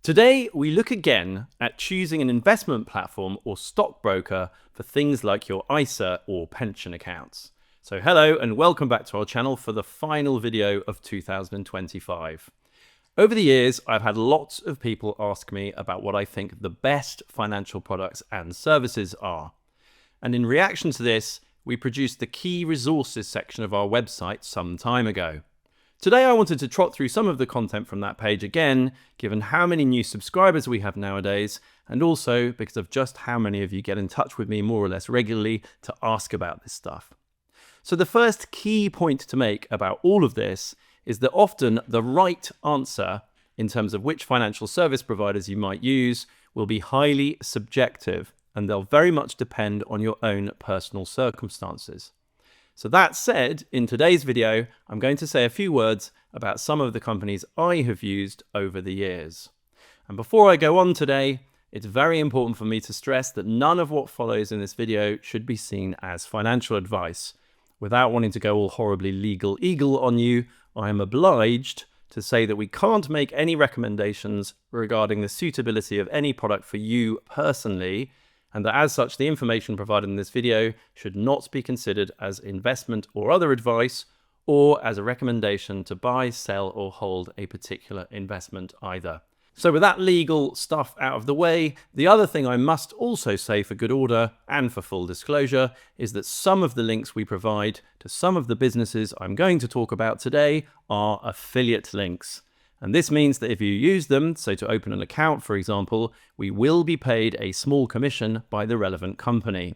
Today, we look again at choosing an investment platform or stockbroker for things like your ISA or pension accounts. So hello and welcome back to our channel for the final video of 2025. Over the years, I've had lots of people ask me about what I think the best financial products and services are. And in reaction to this, we produced the key resources section of our website some time ago. Today I wanted to trot through some of the content from that page again, given how many new subscribers we have nowadays, and also because of just how many of you get in touch with me more or less regularly to ask about this stuff. So the first key point to make about all of this is that often the right answer in terms of which financial service providers you might use will be highly subjective, and they'll very much depend on your own personal circumstances. So that said, in today's video, I'm going to say a few words about some of the companies I have used over the years. And before I go on today, it's very important for me to stress that none of what follows in this video should be seen as financial advice. Without wanting to go all horribly legal eagle on you, I am obliged to say that we can't make any recommendations regarding the suitability of any product for you personally, and that as such, the information provided in this video should not be considered as investment or other advice, or as a recommendation to buy, sell, or hold a particular investment either. So with that legal stuff out of the way, the other thing I must also say for good order and for full disclosure is that some of the links we provide to some of the businesses I'm going to talk about today are affiliate links. And this means that if you use them, so to open an account, for example, we will be paid a small commission by the relevant company.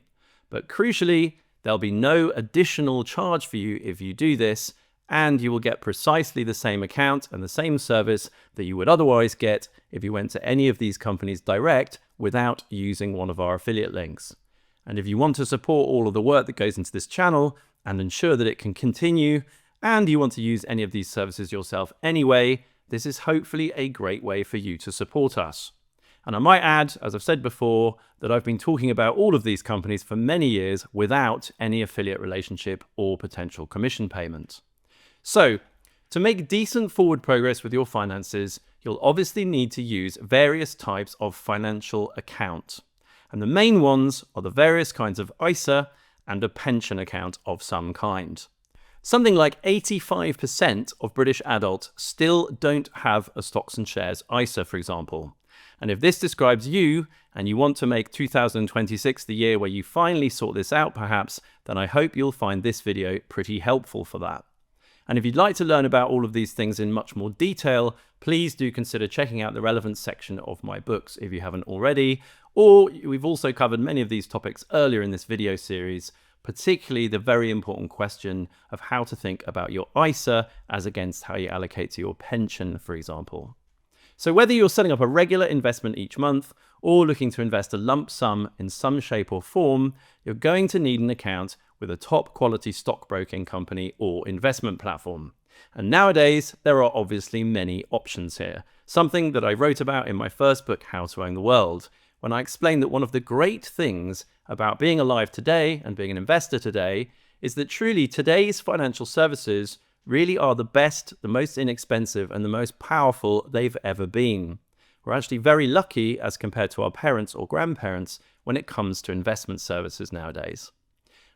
But crucially, there'll be no additional charge for you if you do this, and you will get precisely the same account and the same service that you would otherwise get if you went to any of these companies direct without using one of our affiliate links. And if you want to support all of the work that goes into this channel and ensure that it can continue, and you want to use any of these services yourself anyway, this is hopefully a great way for you to support us. And I might add, as I've said before, that I've been talking about all of these companies for many years without any affiliate relationship or potential commission payment. So, to make decent forward progress with your finances, you'll obviously need to use various types of financial account. And the main ones are the various kinds of ISA and a pension account of some kind. Something like 85% of British adults still don't have a stocks and shares ISA, for example. And if this describes you, and you want to make 2026 the year where you finally sort this out perhaps, then I hope you'll find this video pretty helpful for that. And if you'd like to learn about all of these things in much more detail, please do consider checking out the relevant section of my books if you haven't already, or we've also covered many of these topics earlier in this video series, particularly the very important question of how to think about your ISA as against how you allocate to your pension, for example. So whether you're setting up a regular investment each month or looking to invest a lump sum in some shape or form, you're going to need an account with a top quality stockbroking company or investment platform. And nowadays, there are obviously many options here, something that I wrote about in my first book, How to Own the World, when I explained that one of the great things about being alive today and being an investor today is that truly today's financial services really are the best, the most inexpensive, and the most powerful they've ever been. We're actually very lucky as compared to our parents or grandparents when it comes to investment services nowadays.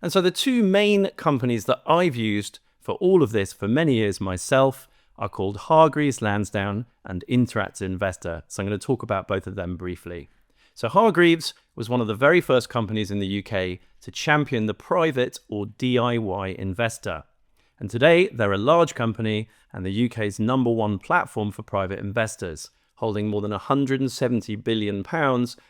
And so the two main companies that I've used for all of this for many years myself are called Hargreaves Lansdown and Interactive Investor. So I'm going to talk about both of them briefly. So Hargreaves was one of the very first companies in the UK to champion the private or DIY investor. And today they're a large company and the UK's #1 platform for private investors, holding more than £170 billion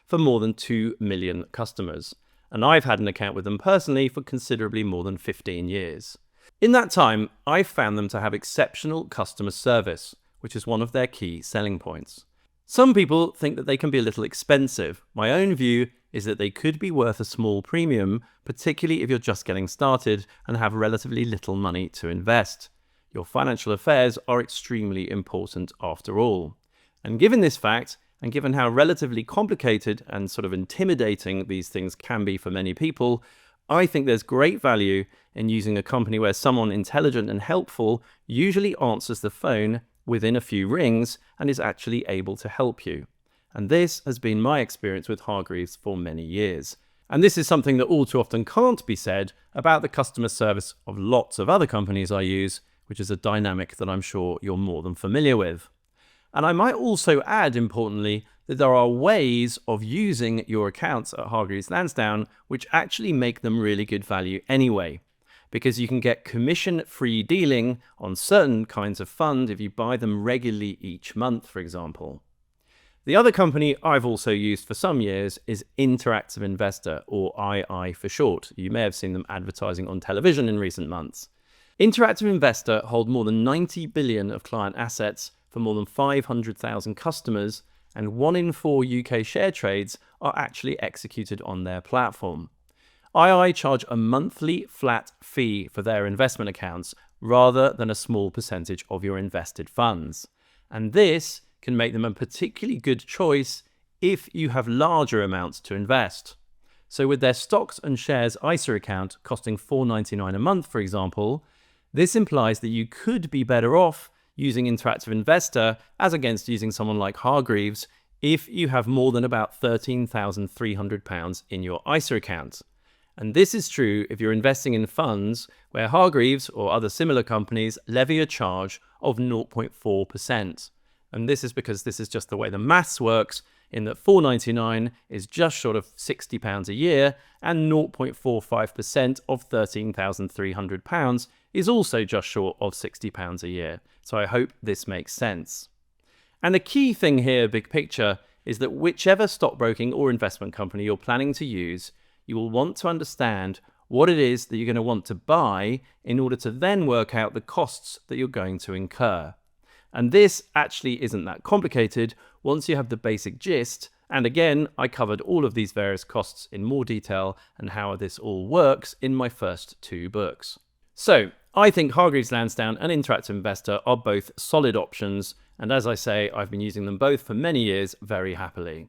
for more than 2 million customers. And I've had an account with them personally for considerably more than 15 years. In that time, I've found them to have exceptional customer service, which is one of their key selling points. Some people think that they can be a little expensive. My own view is that they could be worth a small premium, particularly if you're just getting started and have relatively little money to invest. Your financial affairs are extremely important after all. And given this fact, and given how relatively complicated and sort of intimidating these things can be for many people, I think there's great value in using a company where someone intelligent and helpful usually answers the phone within a few rings and is actually able to help you. And this has been my experience with Hargreaves for many years. And this is something that all too often can't be said about the customer service of lots of other companies I use, which is a dynamic that I'm sure you're more than familiar with. And I might also add, importantly, that there are ways of using your accounts at Hargreaves Lansdown which actually make them really good value anyway, because you can get commission-free dealing on certain kinds of fund if you buy them regularly each month, for example. The other company I've also used for some years is Interactive Investor, or II for short. You may have seen them advertising on television in recent months. Interactive Investor hold more than 90 billion of client assets for more than 500,000 customers, and 1 in 4 UK share trades are actually executed on their platform. II charge a monthly flat fee for their investment accounts rather than a small percentage of your invested funds. And this can make them a particularly good choice if you have larger amounts to invest. So with their stocks and shares ISA account costing £4.99 a month, for example, this implies that you could be better off using Interactive Investor as against using someone like Hargreaves if you have more than about £13,300 in your ISA account. And this is true if you're investing in funds where Hargreaves or other similar companies levy a charge of 0.4%. And this is because this is just the way the maths works, in that £4.99 is just short of £60 a year, and 0.45% of £13,300 is also just short of £60 a year. So I hope this makes sense. And the key thing here, big picture, is that whichever stockbroking or investment company you're planning to use, you will want to understand what it is that you're going to want to buy in order to then work out the costs that you're going to incur. And this actually isn't that complicated once you have the basic gist. And again, I covered all of these various costs in more detail and how this all works in my first 2 books. So I think Hargreaves Lansdown and Interactive Investor are both solid options. And as I say, I've been using them both for many years very happily.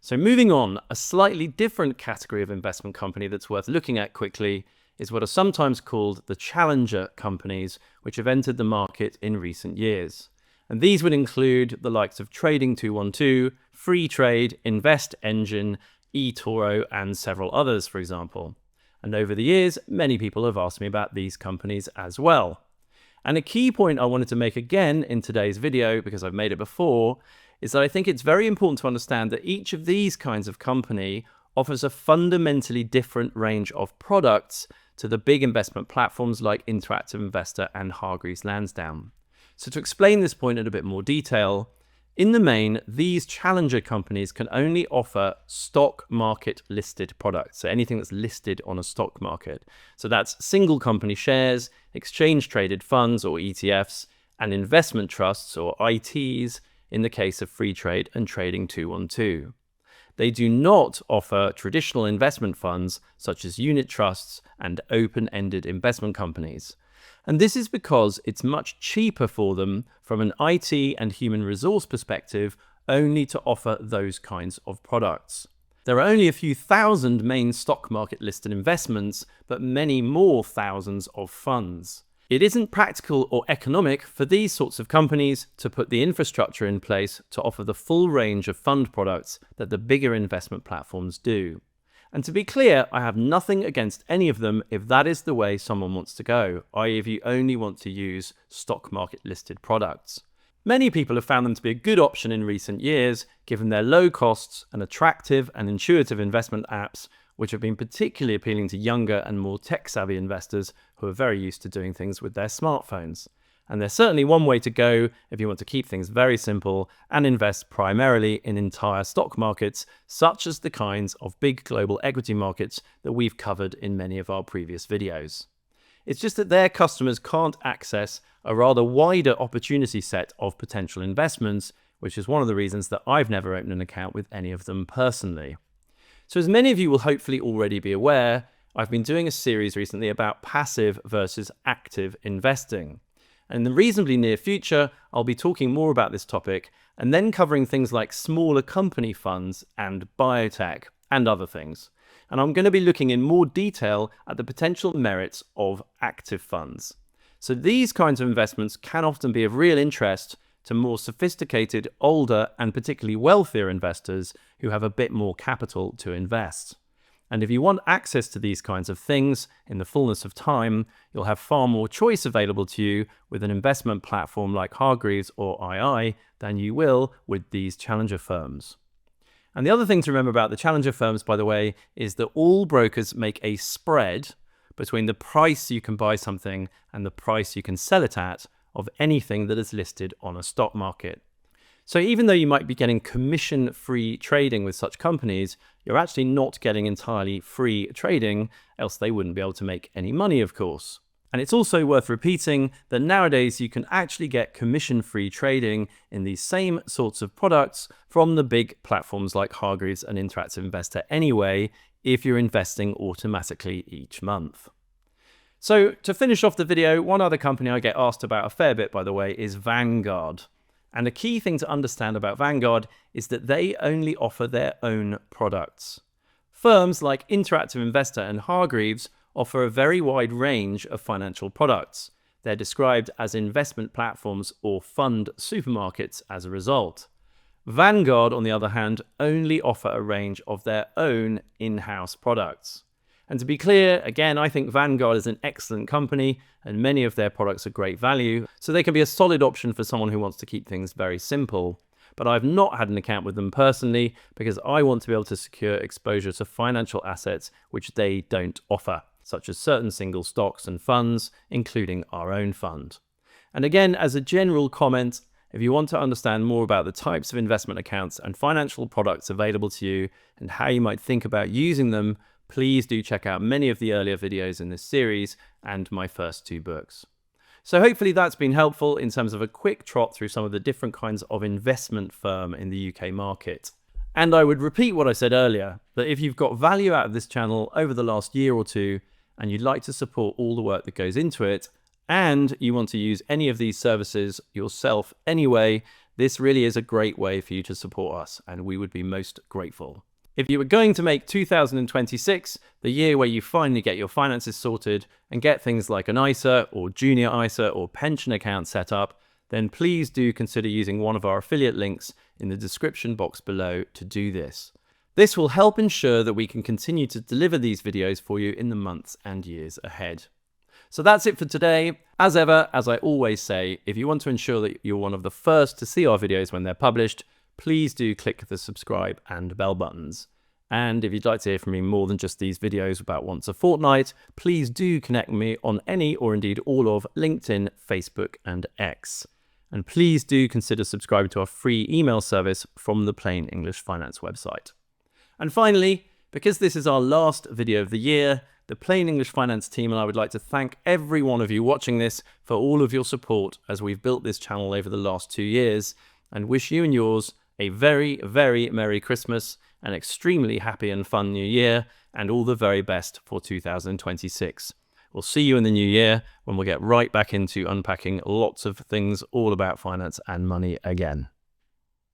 So moving on, a slightly different category of investment company that's worth looking at quickly is what are sometimes called the challenger companies, which have entered the market in recent years. And these would include the likes of Trading 212, Freetrade, InvestEngine, eToro, and several others, for example. And over the years, many people have asked me about these companies as well. And a key point I wanted to make again in today's video, because I've made it before, is that I think it's very important to understand that each of these kinds of company offers a fundamentally different range of products to the big investment platforms like Interactive Investor and Hargreaves Lansdown. So to explain this point in a bit more detail, in the main, these challenger companies can only offer stock market listed products, so anything that's listed on a stock market. So that's single company shares, exchange traded funds or ETFs, and investment trusts or ITs in the case of Freetrade and Trading 212. They do not offer traditional investment funds such as unit trusts and open-ended investment companies. And this is because it's much cheaper for them from an IT and human resource perspective only to offer those kinds of products. There are only a few thousand main stock market listed investments, but many more thousands of funds. It isn't practical or economic for these sorts of companies to put the infrastructure in place to offer the full range of fund products that the bigger investment platforms do. And to be clear, I have nothing against any of them if that is the way someone wants to go, i.e. if you only want to use stock market listed products. Many people have found them to be a good option in recent years, given their low costs and attractive and intuitive investment apps, which have been particularly appealing to younger and more tech-savvy investors who are very used to doing things with their smartphones. And there's certainly one way to go if you want to keep things very simple and invest primarily in entire stock markets, such as the kinds of big global equity markets that we've covered in many of our previous videos. It's just that their customers can't access a rather wider opportunity set of potential investments, which is one of the reasons that I've never opened an account with any of them personally. So as many of you will hopefully already be aware, I've been doing a series recently about passive versus active investing. And in the reasonably near future, I'll be talking more about this topic and then covering things like smaller company funds and biotech and other things. And I'm going to be looking in more detail at the potential merits of active funds. So these kinds of investments can often be of real interest to more sophisticated, older, and particularly wealthier investors who have a bit more capital to invest. And if you want access to these kinds of things in the fullness of time, you'll have far more choice available to you with an investment platform like Hargreaves or II than you will with these challenger firms. And the other thing to remember about the challenger firms, by the way, is that all brokers make a spread between the price you can buy something and the price you can sell it at of anything that is listed on a stock market. So even though you might be getting commission-free trading with such companies, you're actually not getting entirely free trading, else they wouldn't be able to make any money, of course. And it's also worth repeating that nowadays you can actually get commission-free trading in these same sorts of products from the big platforms like Hargreaves and Interactive Investor anyway, if you're investing automatically each month. So to finish off the video, one other company I get asked about a fair bit, by the way, is Vanguard. And a key thing to understand about Vanguard is that they only offer their own products. Firms like Interactive Investor and Hargreaves offer a very wide range of financial products. They're described as investment platforms or fund supermarkets as a result. Vanguard, on the other hand, only offer a range of their own in-house products. And to be clear, again, I think Vanguard is an excellent company and many of their products are great value, so they can be a solid option for someone who wants to keep things very simple. But I've not had an account with them personally because I want to be able to secure exposure to financial assets which they don't offer, such as certain single stocks and funds, including our own fund. And again, as a general comment, if you want to understand more about the types of investment accounts and financial products available to you and how you might think about using them, please do check out many of the earlier videos in this series and my first 2 books. So hopefully that's been helpful in terms of a quick trot through some of the different kinds of investment firm in the UK market. And I would repeat what I said earlier, that if you've got value out of this channel over the last year or two, and you'd like to support all the work that goes into it, and you want to use any of these services yourself anyway, this really is a great way for you to support us, and we would be most grateful. If you were going to make 2026 the year where you finally get your finances sorted and get things like an ISA or junior ISA or pension account set up, then please do consider using one of our affiliate links in the description box below to do this. This will help ensure that we can continue to deliver these videos for you in the months and years ahead. So that's it for today. As ever, as I always say, if you want to ensure that you're one of the first to see our videos when they're published, please do click the subscribe and bell buttons. And if you'd like to hear from me more than just these videos about once a fortnight, please do connect with me on any or indeed all of LinkedIn, Facebook and X. And please do consider subscribing to our free email service from the Plain English Finance website. And finally, because this is our last video of the year, the Plain English Finance team and I would like to thank every one of you watching this for all of your support as we've built this channel over the last 2 years, and wish you and yours a very, very Merry Christmas, an extremely happy and fun New Year, and all the very best for 2026. We'll see you in the new year when we'll get right back into unpacking lots of things all about finance and money again.